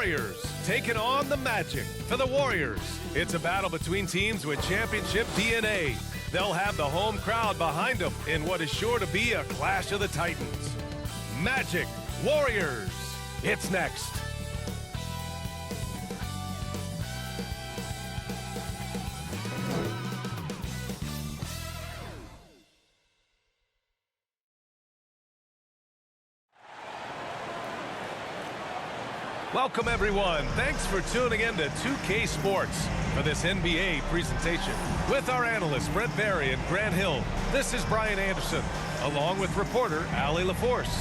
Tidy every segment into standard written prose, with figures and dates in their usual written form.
Warriors taking on the Magic. For the Warriors, it's a battle between teams with championship DNA. They'll have the home crowd behind them in what is sure to be a clash of the Titans. Magic Warriors. It's next. Welcome, everyone. Thanks for tuning in to 2K Sports for this NBA presentation. With our analysts, Brent Barry and Grant Hill, this is Brian Anderson, along with reporter Allie LaForce.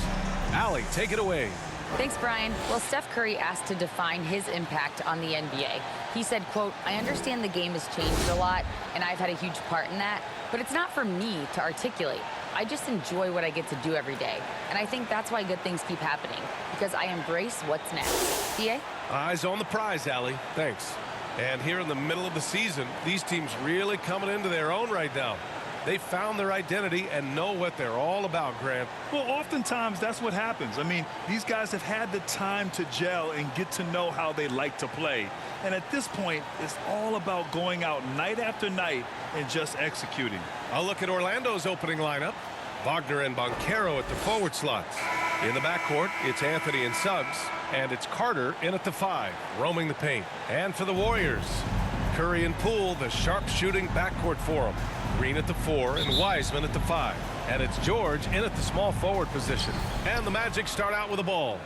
Allie, take it away. Thanks, Brian. Well, Steph Curry asked to define his impact on the NBA. He said, quote, "I understand the game has changed a lot, and I've had a huge part in that, but it's not for me to articulate. I just enjoy what I get to do every day. And I think that's why good things keep happening, because I embrace what's next." DA? Eyes on the prize, Allie. Thanks. And here in the middle of the season, these teams really coming into their own right now. They found their identity and know what they're all about, Grant. Well, oftentimes that's what happens. I mean, these guys have had the time to gel and get to know how they like to play. And at this point, it's all about going out night after night and just executing. I'll look at Orlando's opening lineup. Wagner and Banchero at the forward slots. In the backcourt, it's Anthony and Suggs, and it's Carter in at the 5, roaming the paint. And for the Warriors, Curry and Poole, the sharp-shooting backcourt for them. Green at the 4 and Wiseman at the 5. And it's George in at the small forward position. And the Magic start out with the ball.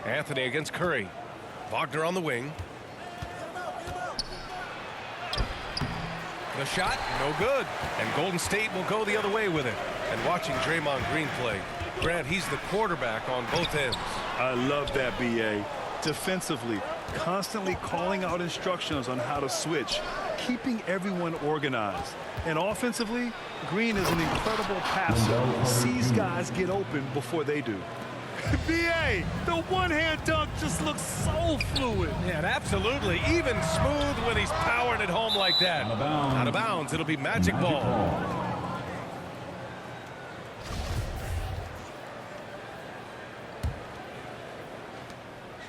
Anthony against Curry. Wagner on the wing. The shot, no good. And Golden State will go the other way with it. And watching Draymond Green play, Grant, he's the quarterback on both ends. I love that, B.A. Defensively, constantly calling out instructions on how to switch, keeping everyone organized. And offensively, Green is an incredible passer. Sees guys get open before they do. B.A., the one-hand dunk just looks so fluid. Yeah, absolutely. Even smooth when he's powering it home like that. Out of bounds. It'll be Magic ball.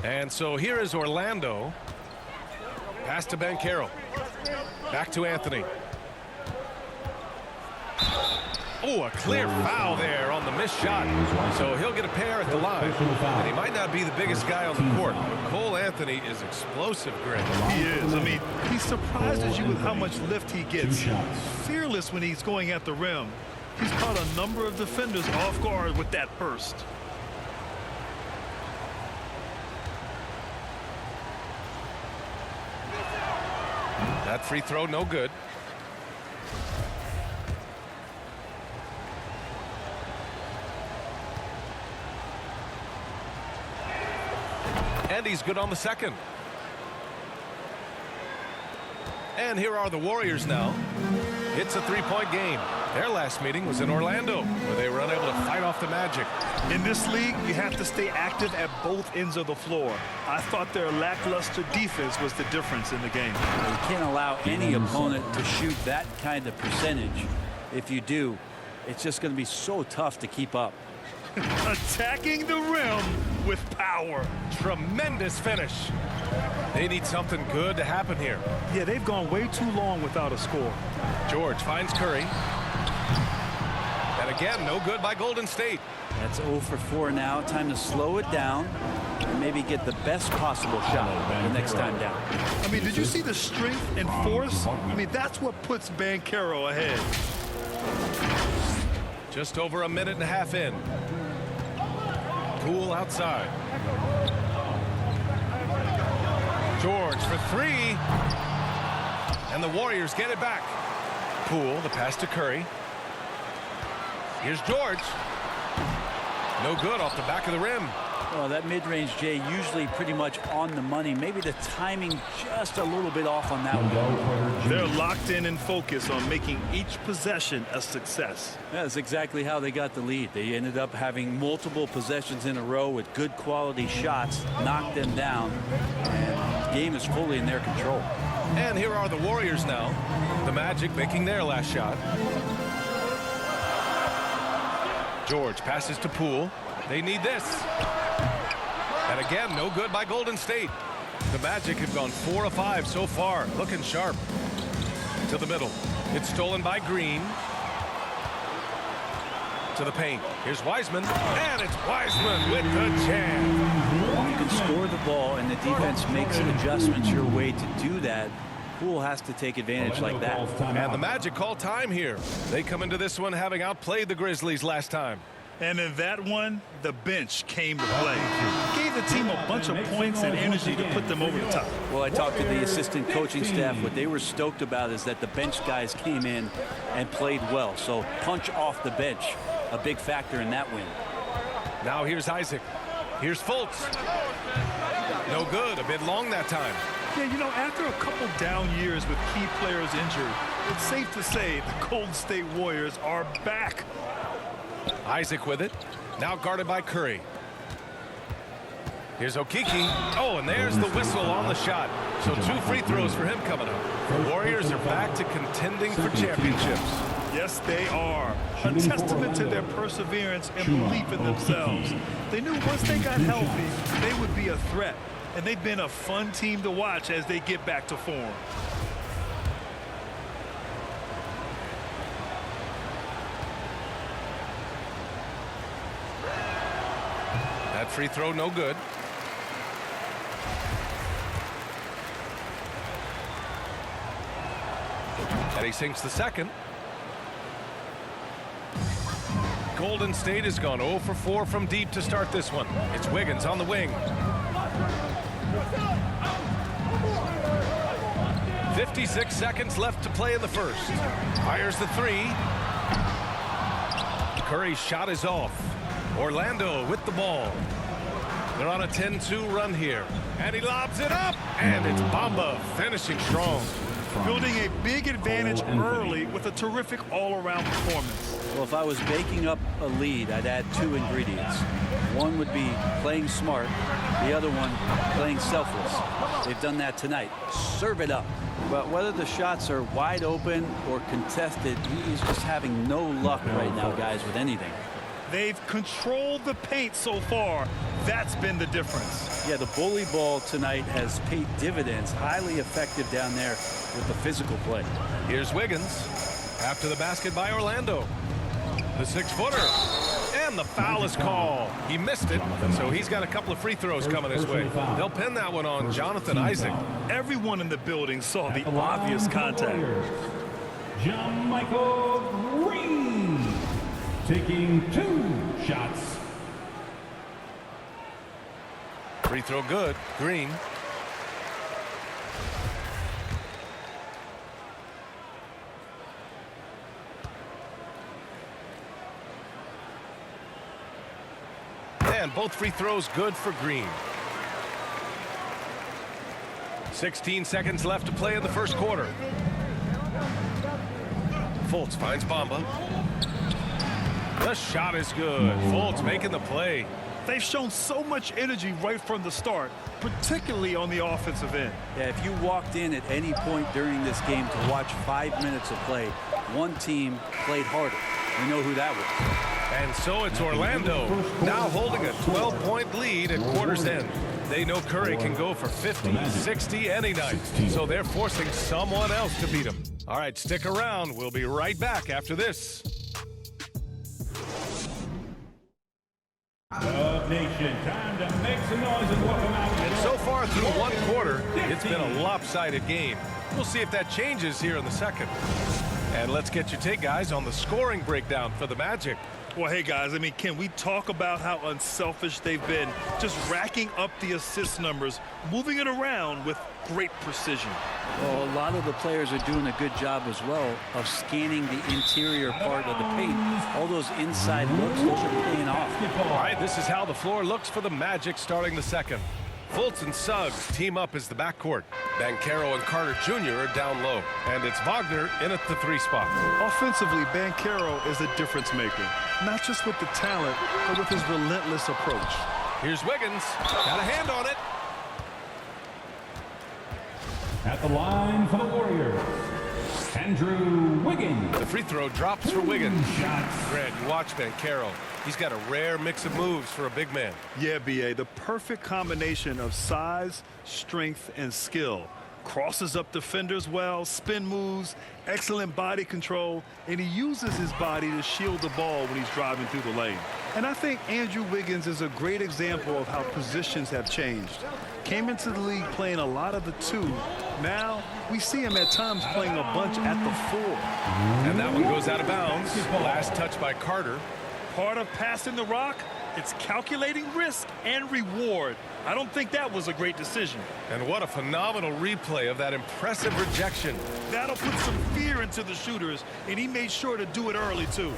And so here is Orlando. Pass to Banchero. Back to Anthony. Oh, a clear foul there on the missed shot. So he'll get a pair at the line. And he might not be the biggest guy on the court, but Cole Anthony is explosive, Grant. He is. I mean, he surprises you with how much lift he gets. Fearless when he's going at the rim. He's caught a number of defenders off guard with that burst. That free throw, no good. And he's good on the second. And here are the Warriors now. It's a three-point game. Their last meeting was in Orlando, where they were unable to fight off the Magic. In this league, you have to stay active at both ends of the floor. I thought their lackluster defense was the difference in the game. You can't allow any opponent to shoot that kind of percentage. If you do, it's just going to be so tough to keep up. Attacking the rim with power. Tremendous finish. They need something good to happen here. Yeah, they've gone way too long without a score. George finds Curry. And again, no good by Golden State. That's 0 for 4 now. Time to slow it down and maybe get the best possible shot the next time down. I mean, did you see the strength and force? I mean, that's what puts Banchero ahead. Just over a minute and a half in. Poole outside. George for 3. And the Warriors get it back. Poole, the pass to Curry. Here's George. No good off the back of the rim. Well, that mid-range, Jay, usually pretty much on the money. Maybe the timing just a little bit off on that one. They're locked in and focused on making each possession a success. That's exactly how they got the lead. They ended up having multiple possessions in a row with good quality shots, knocked them down, and the game is fully in their control. And here are the Warriors now. The Magic making their last shot. George passes to Poole. They need this. And again, no good by Golden State. The Magic have gone 4 of 5 so far, looking sharp. To the middle. It's stolen by Green. To the paint. Here's Wiseman. And it's Wiseman with the jam. You can score the ball and the defense makes adjustments your way to do that. Poole has to take advantage like that. And the Magic call time here. They come into this one having outplayed the Grizzlies last time. And in that one, the bench came to play. Gave the team a bunch of points and energy to put them over the top. Well, I talked to the assistant coaching staff. What they were stoked about is that the bench guys came in and played well. So punch off the bench, a big factor in that win. Now here's Isaac. Here's Fultz. No good. A bit long that time. Yeah, you know, after a couple down years with key players injured, it's safe to say the Golden State Warriors are back. Isaac with it. Now guarded by Curry. Here's Okeke. Oh, and there's the whistle on the shot. So 2 free throws for him coming up. The Warriors are back to contending for championships. Yes, they are. A testament to their perseverance and belief in themselves. They knew once they got healthy, they would be a threat. And they've been a fun team to watch as they get back to form. That free throw no good. And he sinks the second. Golden State has gone 0 for 4 from deep to start this one. It's Wiggins on the wing. 56 seconds left to play in the first. Fires the 3. Curry's shot is off. Orlando with the ball. They're on a 10-2 run here. And he lobs it up. And it's Bamba finishing strong. Building a big advantage early with a terrific all-around performance. Well, if I was baking up a lead, I'd add 2 ingredients. One would be playing smart. The other one, playing selfless. They've done that tonight. Serve it up. But whether the shots are wide open or contested, he's just having no luck right now, guys, with anything. They've controlled the paint so far. That's been the difference. Yeah, the bully ball tonight has paid dividends. Highly effective down there with the physical play. Here's Wiggins. After the basket by Orlando. The 6-footer. And the foul is called. He missed it, so he's got a couple of free throws coming his way. They'll pin that one on Jonathan Isaac. Everyone in the building saw the obvious contact. Michael Green taking 2 shots. Free throw good. Green. And both free throws good for Green. 16 seconds left to play in the first quarter. Fultz finds Bamba. The shot is good. Fultz making the play. They've shown so much energy right from the start, particularly on the offensive end. Yeah, if you walked in at any point during this game to watch 5 minutes of play, one team played harder. We know who that was. And so it's Orlando, now holding a 12-point lead at quarter's end. They know Curry can go for 50, 60 any night, so they're forcing someone else to beat him. All right, stick around. We'll be right back after this. Nation, time to make some noise and welcome out. And so far through one quarter, it's been a lopsided game. We'll see if that changes here in the second. And let's get your take, guys, on the scoring breakdown for the Magic. Well, hey, guys, I mean, can we talk about how unselfish they've been? Just racking up the assist numbers, moving it around with great precision. Well, a lot of the players are doing a good job as well of scanning the interior part of the paint. All those inside looks, those are paying off. All right, this is how the floor looks for the Magic starting the second. Fultz and Suggs team up as the backcourt. Banchero and Carter Jr. are down low. And it's Wagner in at the 3 spot. Offensively, Banchero is a difference maker, not just with the talent, but with his relentless approach. Here's Wiggins. Got a hand on it. At the line for the Warriors, Andrew Wiggins. The free throw drops for Wiggins. Shots. Grant, you watch Banchero. He's got a rare mix of moves for a big man. Yeah, B.A., the perfect combination of size, strength, and skill. Crosses up defenders well, spin moves, excellent body control, and he uses his body to shield the ball when he's driving through the lane. And I think Andrew Wiggins is a great example of how positions have changed. Came into the league playing a lot of the 2. Now we see him at times playing a bunch at the 4. And that one goes out of bounds. Last touch by Carter. Part of passing the rock, it's calculating risk and reward. I don't think that was a great decision. And what a phenomenal replay of that impressive rejection. That'll put some fear into the shooters, and he made sure to do it early, too.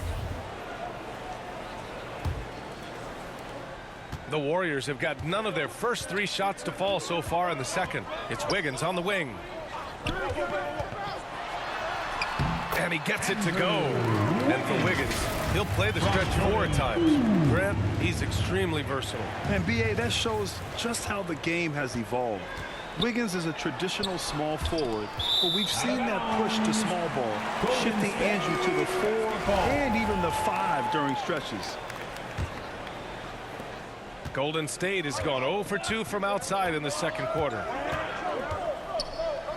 The Warriors have got none of their first 3 shots to fall so far in the second. It's Wiggins on the wing. And he gets it to go. And for Wiggins, he'll play the stretch 4 at times. Grant, he's extremely versatile. And B.A., that shows just how the game has evolved. Wiggins is a traditional small forward, but we've seen that push to small ball, shifting Andrew to the 4 and even the 5 during stretches. Golden State has gone 0 for 2 from outside in the second quarter.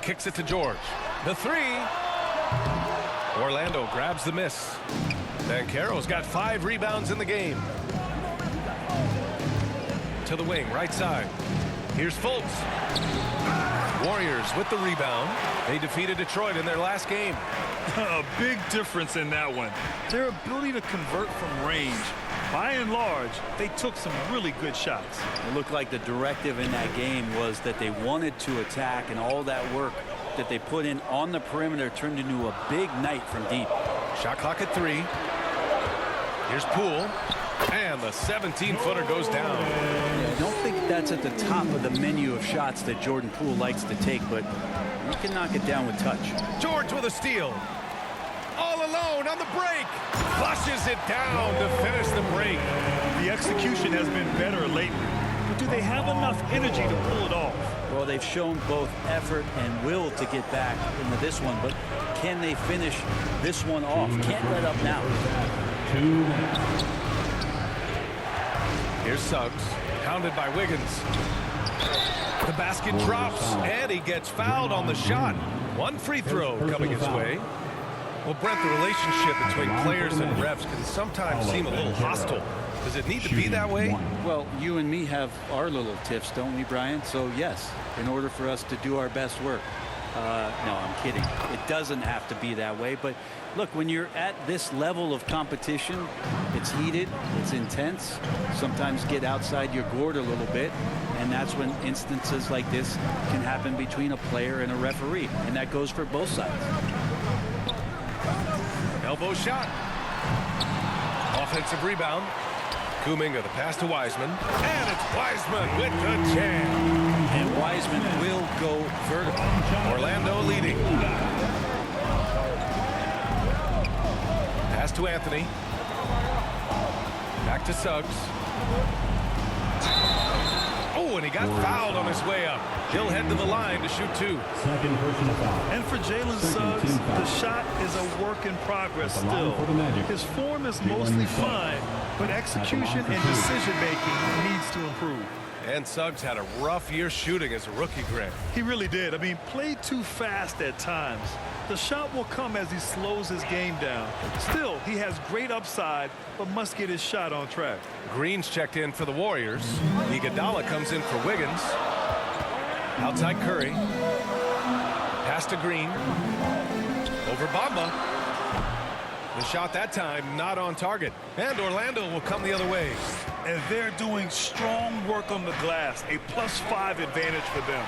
Kicks it to George. The 3. Orlando grabs the miss. Banchero's got 5 rebounds in the game. To the wing, right side. Here's Fultz. Warriors with the rebound. They defeated Detroit in their last game. A big difference in that one. Their ability to convert from range. By and large, they took some really good shots. It looked like the directive in that game was that they wanted to attack, and all that work that they put in on the perimeter turned into a big night from deep. Shot clock at 3. Here's Poole. And the 17-footer goes down. I don't think that's at the top of the menu of shots that Jordan Poole likes to take, but he can knock it down with touch. George with a steal. All alone on the break. Flushes it down to finish the break. The execution has been better lately. But do they have enough energy to pull it off? Well, they've shown both effort and will to get back into this one, but can they finish this one off? Can't let up now. 2 minutes. Here's Suggs, pounded by Wiggins. The basket drops, and he gets fouled on the shot. 1 free throw coming his way. Well, Brent, the relationship between players and refs can sometimes seem a little hostile. Does it need to be that way? Well, you and me have our little tiffs, don't we, Brian? So, yes, in order for us to do our best work. No, I'm kidding. It doesn't have to be that way. But, look, when you're at this level of competition, it's heated, it's intense. Sometimes get outside your gourd a little bit. And that's when instances like this can happen between a player and a referee. And that goes for both sides. Elbow shot. Offensive rebound. Kuminga, the pass to Wiseman. And it's Wiseman with the jam. And Wiseman will go vertical. Orlando leading. Pass to Anthony. Back to Suggs. Oh, and he got fouled on his way up. He'll head to the line to shoot 2. Second personal foul. And for Jalen Suggs, the shot is a work in progress still. His form is mostly fine, but execution and decision-making needs to improve. And Suggs had a rough year shooting as a rookie, Grant. He really did. I mean, played too fast at times. The shot will come as he slows his game down. Still, he has great upside, but must get his shot on track. Green's checked in for the Warriors. Iguodala comes in for Wiggins. Outside Curry. Pass to Green. Over Bamba. The shot that time not on target. And Orlando will come the other way. And they're doing strong work on the glass. A +5 advantage for them.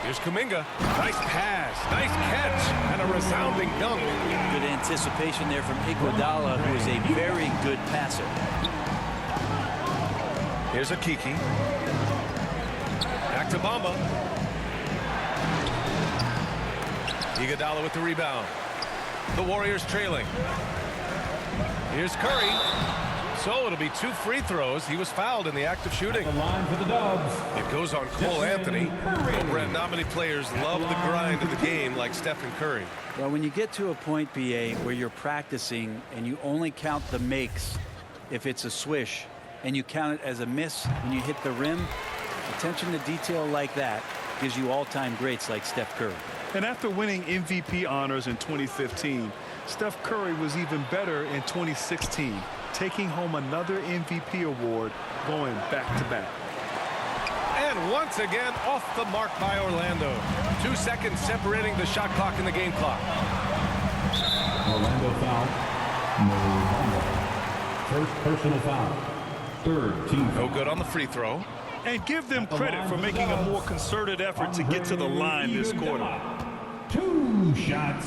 Here's Kuminga. Nice pass. Nice catch. And a resounding dunk. Good anticipation there from Iguodala, who is a very good passer. Here's a Kiki. Back to Bamba. Iguodala with the rebound. The Warriors trailing. Here's Curry. So it'll be 2 free throws. He was fouled in the act of shooting. The line for the Dubs. It goes on Cole Anthony. Well, Brent, not many players love the grind of the game like Stephen Curry. Well, when you get to a point, BA, where you're practicing and you only count the makes if it's a swish, and you count it as a miss when you hit the rim, attention to detail like that gives you all-time greats like Steph Curry. And after winning MVP honors in 2015, Steph Curry was even better in 2016, taking home another MVP award, going back-to-back. And once again, off the mark by Orlando. 2 seconds separating the shot clock and the game clock. Orlando foul. No fumble. First personal foul. Third team foul. No good on the free throw. And give them credit for making a more concerted effort to get to the line this quarter. 2 shots.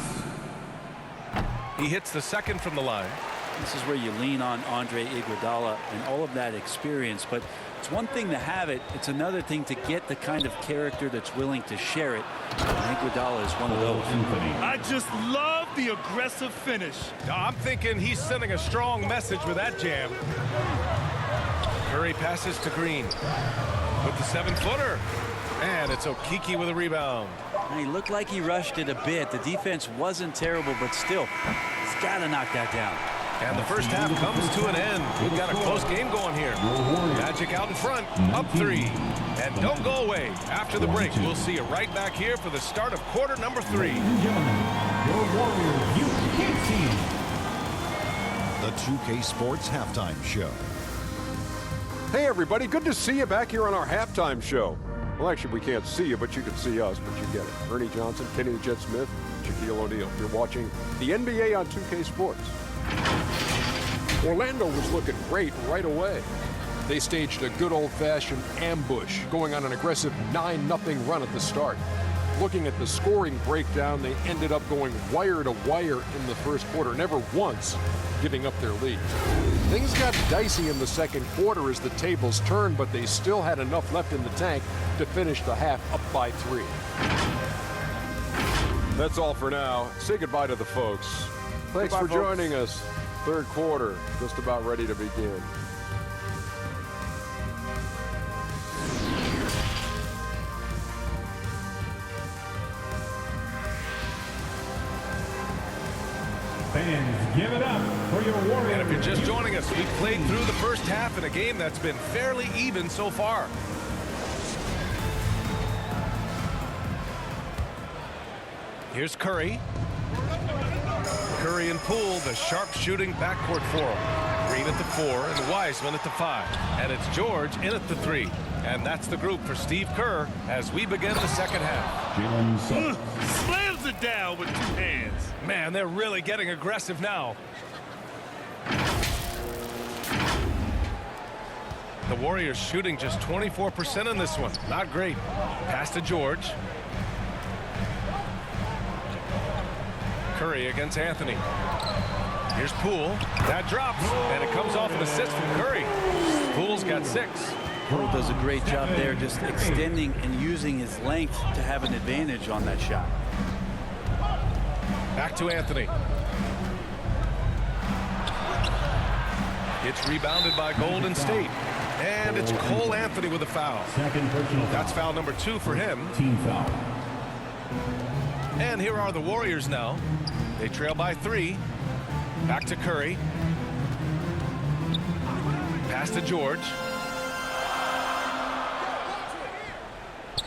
He hits the second from the line. This is where you lean on Andre Iguodala and all of that experience, but it's one thing to have it. It's another thing to get the kind of character that's willing to share it. And Iguodala is one of those. I just love the aggressive finish. I'm thinking he's sending a strong message with that jam. Curry passes to Green with the 7-footer. And it's Okeke with a rebound. And he looked like he rushed it a bit. The defense wasn't terrible, but still, he's got to knock that down. And the first half comes to an end. We've got a close game going here. Magic out in front, up 3. And don't go away. After the break, we'll see you right back here for the start of quarter number 3. Your Warriors, you team. The 2K Sports Halftime Show. Hey everybody, good to see you back here on our halftime show. Well, actually, we can't see you, but you can see us, but you get it. Ernie Johnson, Kenny the Jet Smith, Shaquille O'Neal. You're watching the NBA on 2K Sports. Orlando was looking great right away. They staged a good old-fashioned ambush, going on an aggressive 9-0 run at the start. Looking at the scoring breakdown, they ended up going wire to wire in the first quarter, never once giving up their lead. Things got dicey in the second quarter as the tables turned, but they still had enough left in the tank to finish the half up by 3. That's all for now. Say goodbye to the folks. Thanks for joining us. Third quarter, just about ready to begin. Fans, give it up for your Warriors. And if you're just joining us, we played through the first half in a game that's been fairly even so far. Here's Curry. Curry and Poole, the sharp-shooting backcourt for him. Green at the 4 and Wiseman at the 5. And it's George in at the 3. And that's the group for Steve Kerr as we begin the second half. Jalen Suggs. Slams it down with 2 hands. Man, they're really getting aggressive now. The Warriors shooting just 24% in this one. Not great. Pass to George. Curry against Anthony. Here's Poole. That drops, and it comes off an assist from Curry. Poole's got 6. Poole does a great job there, just extending and using his length to have an advantage on that shot. Back to Anthony. It's rebounded by Golden State. And it's Cole Anthony with a foul. Second personal foul. That's foul number 2 for him. Team foul. And here are the Warriors now. They trail by 3. Back to Curry. Pass to George.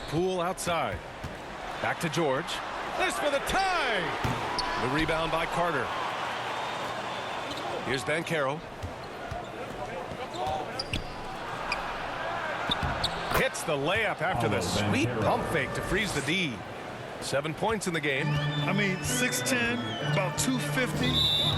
Poole outside. Back to George. This for the tie. The rebound by Carter. Here's Banchero. Hits the layup after the sweet pump fake to freeze the D. 7 points in the game. I mean, 6'10", about 250.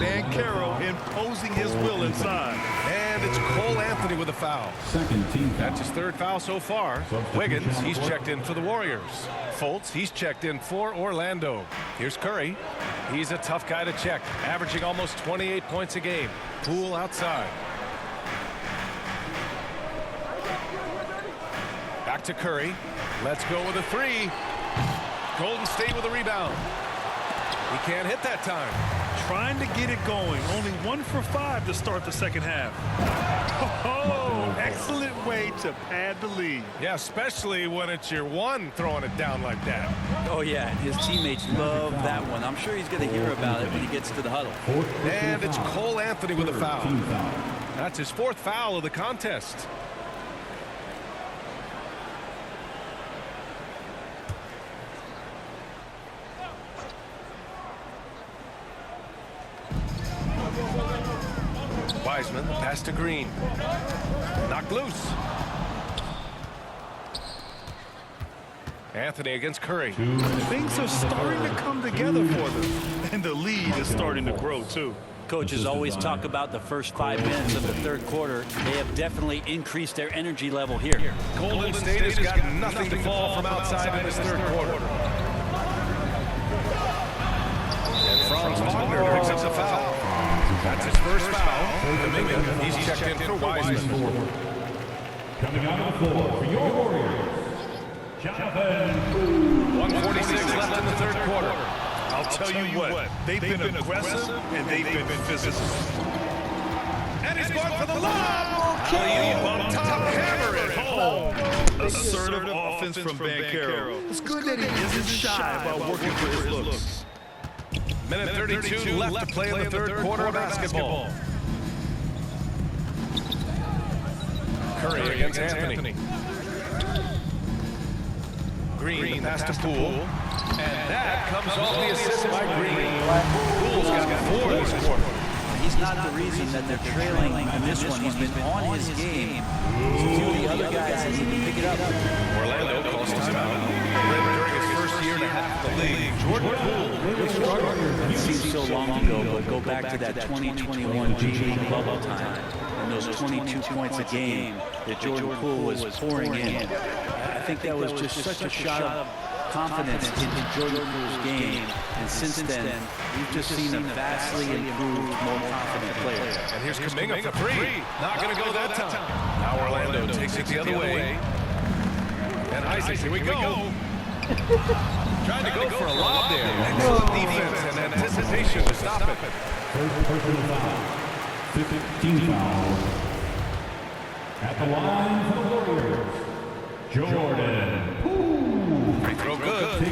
Banchero imposing his will inside. And it's Cole Anthony with a foul. Second team foul. That's his 3rd foul so far. Wiggins, he's checked in for the Warriors. Fultz, he's checked in for Orlando. Here's Curry. He's a tough guy to check, averaging almost 28 points a game. Poole outside. Back to Curry. Let's go with a 3. Golden State with a rebound. He can't hit that time. trying to get it going. Only 1 for 5 to start the second half. Oh, excellent way to pad the lead. Yeah, especially when it's your one throwing it down like that. Oh, yeah, and his teammates love that one. I'm sure he's going to hear about it when he gets to the huddle. And it's Cole Anthony with a foul. That's his 4th foul of the contest. Wiseman, the pass to Green. Knocked loose. Anthony against Curry. Things are starting to come together for them. And the lead is starting to grow, too. Coaches always talk about the first 5 minutes of the third quarter. They have definitely increased their energy level here. Golden State has got nothing to fall from outside in this third quarter. And Franz Wagner picks up the foul. That's his first foul. Kuminga, he's checked in for Wiseman. Coming out of the floor for your Warriors, Jonathan. 1:46 left in the third quarter. I'll tell you what, they've been aggressive and they've been physical. And he's going for the lob. Alley-oop on top, hammer it home. Assertive offense from Banchero. It's good that he isn't shy about working for his looks. Minute 32 left to play in the third quarter of basketball. Curry against Anthony. Green, the pass to Poole. And that comes off the assist by Green. Poole's got 4 this quarter. He's not the reason that they're trailing in this one. He's been on his game. Two of the other guys need to pick it up. Orlando calls timeout. During his first year and a half in the league, Jordan Poole was struggling. It seems so long ago, but go back to that 2021 G League bubble time and those 22 points a game that Jordan Poole was pouring in. I think that was just such a shot of confidence in Jordan Poole's game. And since then, we've just seen a vastly improved, more confident player. And here's Kuminga for 3. Not going to go that time. Now Orlando takes it the other way. And Isaac, here we go. Trying to go for a lob there. Excellent defense and anticipation to stop it. First personal foul. 15 fouls. At the line for the Warriors, Jordan Poole. Free throw good.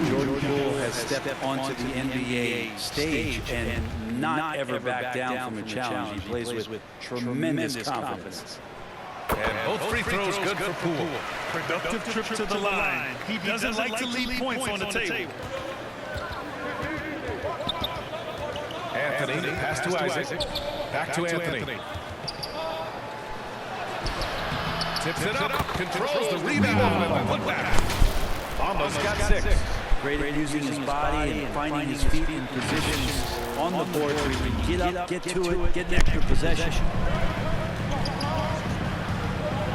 Jordan Poole has stepped onto the NBA stage and not ever backed down from a challenge. He plays with tremendous confidence. And both free throws good for Poole. Productive trip to the line. He doesn't like to leave points on the table. Anthony, pass to Isaac. Back to Anthony. Tips it up. Controls the rebound and the putback. Almost got 6. Great at using his body and finding his feet in positions on the board where he can get up, get to it, get an extra possession.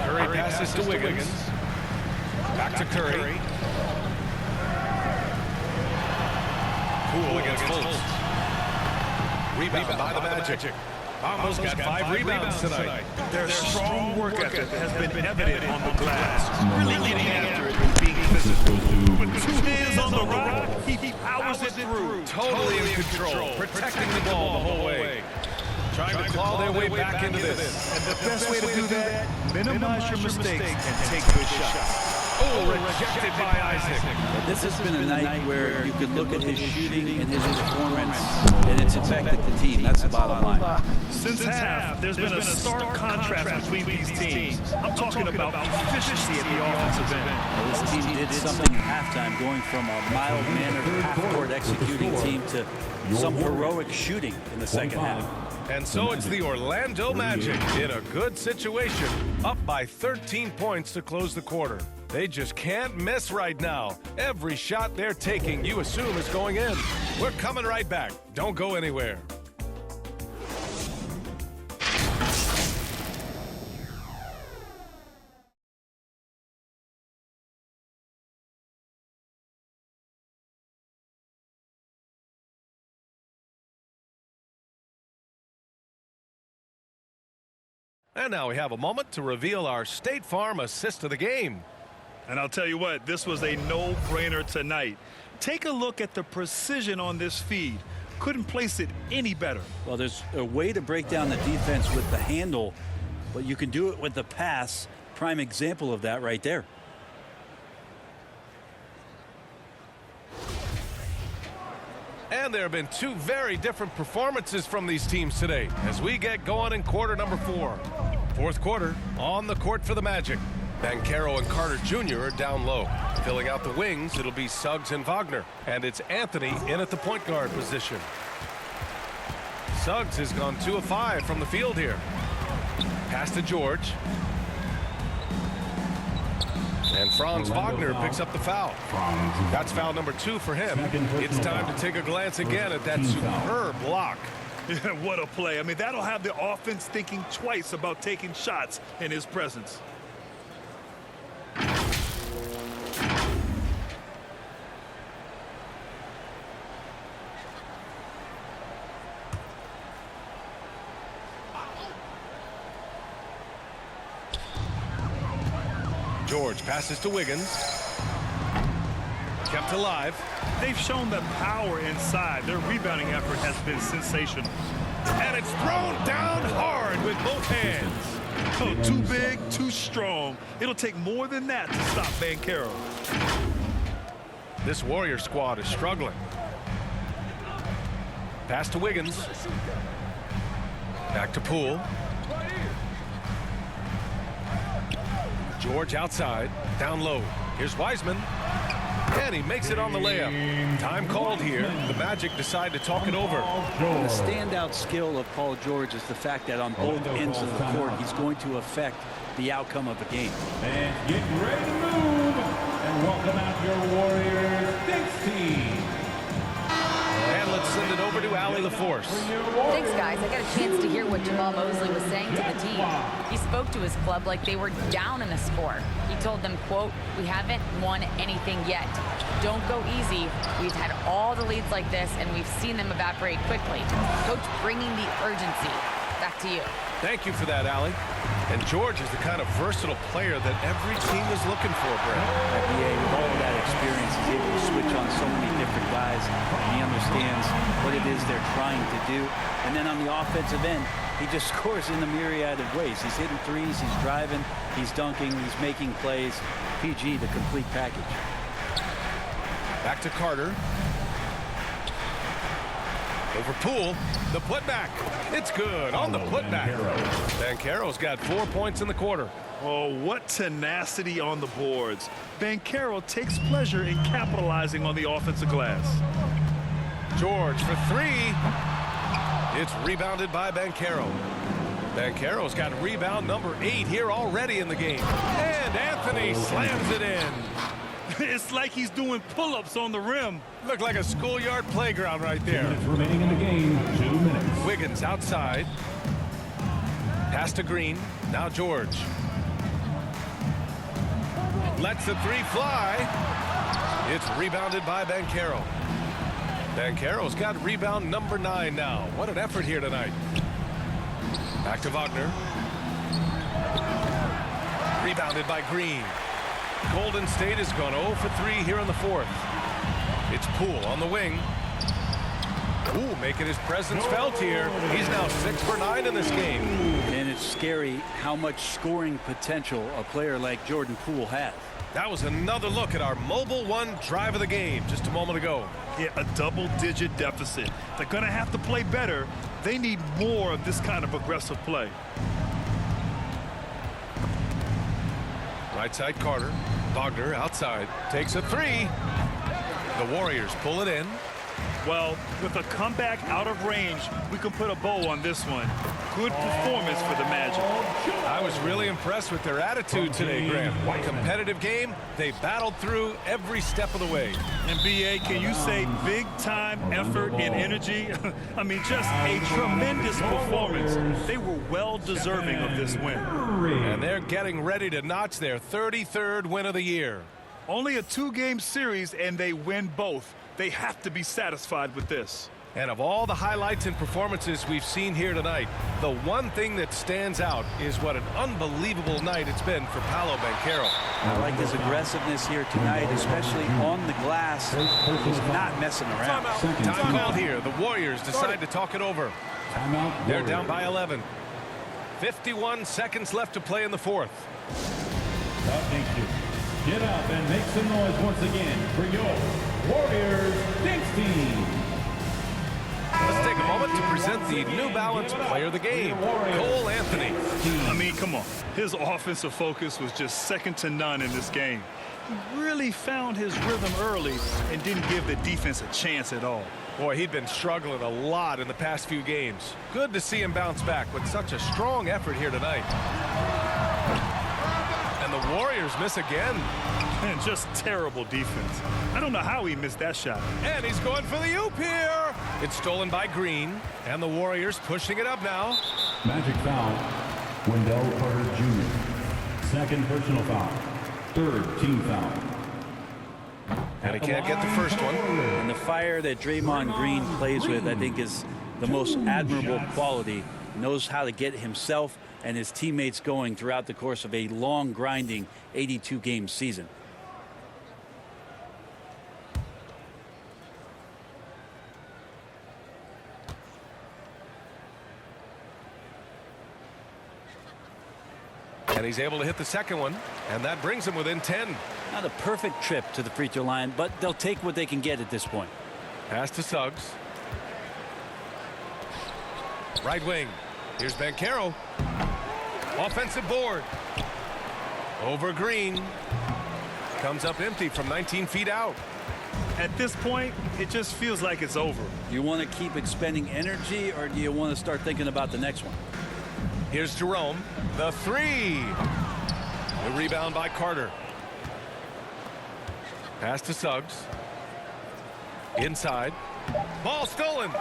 Curry passes to Wiggins. Back to Curry. Poole against Fultz. Rebound by the Magic. Almost got 5 rebounds tonight. Their strong work ethic has been evident on the glass. Really getting after it and being physical. With 2 hands on the rod, he powers it through. Totally in control. Protecting the ball the whole way. Trying to claw their way back into this. And the best way to do that, minimize your mistakes and take good shots. Oh, rejected by Isaac. This has been a night where you can look at his shooting and his performance, and it's affected the team. That's the bottom line. Since half, there's been a stark contrast between these teams. I'm talking about efficiency at the offensive end. Well, this team did something at halftime, going from a mild-mannered half-court executing team to some heroic shooting in the second half. And so it's the Orlando Magic in a good situation, up by 13 points to close the quarter. They just can't miss right now. Every shot they're taking, you assume, is going in. We're coming right back. Don't go anywhere. And now we have a moment to reveal our State Farm assist of the game. And I'll tell you what, this was a no-brainer tonight. Take a look at the precision on this feed. Couldn't place it any better. Well, there's a way to break down the defense with the handle, but you can do it with the pass. Prime example of that right there. And there have been two very different performances from these teams today as we get going in quarter number 4. Fourth quarter, on the court for the Magic. Banchero and Carter Jr. are down low. Filling out the wings, it'll be Suggs and Wagner. And it's Anthony in at the point guard position. Suggs has gone 2 of 5 from the field here. Pass to George. And Franz Wagner picks up the foul. That's foul number 2 for him. It's time to take a glance again at that superb block. What a play. I mean, that'll have the offense thinking twice about taking shots in his presence. George passes to Wiggins. Kept alive. They've shown the power inside. Their rebounding effort has been sensational. And it's thrown down hard with both hands. Oh, too big, too strong. It'll take more than that to stop Banchero. This Warrior squad is struggling. Pass to Wiggins. Back to Poole. George outside, down low. Here's Wiseman. And he makes it on the layup. Time called here. The Magic decide to talk it over. The standout skill of Paul George is the fact that on both ends of the court, he's going to affect the outcome of the game. And get ready to move. And welcome out your Warriors. Thanks, team. And let's send it over to Allie LaForce. Thanks, guys. I got a chance to hear what Jamal Mosley was saying to the team. He spoke to his club like they were down in a score. He told them, quote, "We haven't won anything yet. Don't go easy. We've had all the leads like this, and we've seen them evaporate quickly." Coach bringing the urgency. Back to you. Thank you for that, Allie. And George is the kind of versatile player that every team is looking for, Brent. BA, with all of that experience, is able to switch on so many different guys. And he understands what it is they're trying to do. And then on the offensive end, he just scores in a myriad of ways. He's hitting threes, he's driving, he's dunking, he's making plays. PG, the complete package. Back to Carter. Over Poole, the putback. It's good on the putback. Banchero's got 4 points in the quarter. Oh, what tenacity on the boards. Banchero takes pleasure in capitalizing on the offensive glass. George for 3. It's rebounded by Banchero. Banchero's got rebound number 8 here already in the game. And Anthony slams it in. It's like he's doing pull-ups on the rim. Looked like a schoolyard playground right there. 2 minutes remaining in the game. 2 minutes. Wiggins outside. Pass to Green. Now George. Lets the 3 fly. It's rebounded by Banchero. Banchero's got rebound number 9 now. What an effort here tonight. Back to Wagner. Rebounded by Green. Golden State has gone 0 for 3 here in the fourth. It's Poole on the wing. Ooh, making his presence felt here. He's now 6 for 9 in this game. And it's scary how much scoring potential a player like Jordan Poole has. That was another look at our Mobile One drive of the game just a moment ago. Yeah, a double-digit deficit. They're going to have to play better. They need more of this kind of aggressive play. Right side Carter. Wagner outside. Takes a 3. The Warriors pull it in. Well, with a comeback out of range, we can put a bow on this one. Good performance for the Magic. I was really impressed with their attitude today, Graham. Competitive game. They battled through every step of the way. And BA, can you say big-time effort and energy? I mean, just a tremendous performance. They were well deserving of this win. And they're getting ready to notch their 33rd win of the year. Only a 2-game series, and they win both. They have to be satisfied with this. And of all the highlights and performances we've seen here tonight, the one thing that stands out is what an unbelievable night it's been for Paolo Banchero. I like his aggressiveness here tonight, especially on the glass. He's not messing around. Time called here. The Warriors decide to talk it over. Timeout. They're down by 11. 51 seconds left to play in the fourth. Thank you. Get up and make some noise once again for your Warriors Dinks team. Let's take a moment to present the New Balance Player of the Game, Cole Anthony. I mean, come on. His offensive focus was just second to none in this game. He really found his rhythm early and didn't give the defense a chance at all. Boy, he'd been struggling a lot in the past few games. Good to see him bounce back with such a strong effort here tonight. And the Warriors miss again. And just terrible defense. I don't know how he missed that shot. And he's going for the oop here. It's stolen by Green, and the Warriors pushing it up now. Magic foul. Wendell Carter Jr. Second personal foul. Third team foul. And he can't get the first one. And the fire that Draymond Green plays with, I think, is the most admirable quality. Knows how to get himself and his teammates going throughout the course of a long, grinding 82-game season. And he's able to hit the second one, and that brings him within 10. Not a perfect trip to the free throw line, but they'll take what they can get at this point. Pass to Suggs. Right wing. Here's Banchero. Offensive board. Over Green. Comes up empty from 19 feet out. At this point, it just feels like it's over. Do you want to keep expending energy, or do you want to start thinking about the next one? Here's Jerome. The three. The rebound by Carter. Pass to Suggs. Inside. Ball stolen.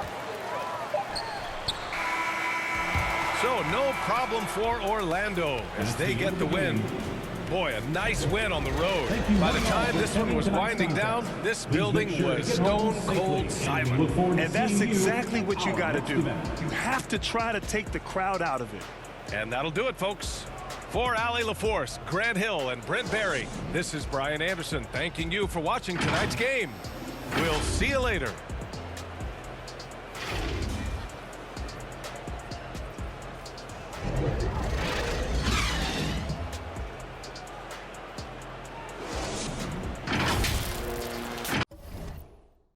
So no problem for Orlando as they get the win. Boy, a nice win on the road. By the time this one was winding down, this building was stone cold silent. And that's exactly what you got to do. You have to try to take the crowd out of it. And that'll do it, folks. For Allie LaForce, Grant Hill, and Brent Barry, this is Brian Anderson thanking you for watching tonight's game. We'll see you later.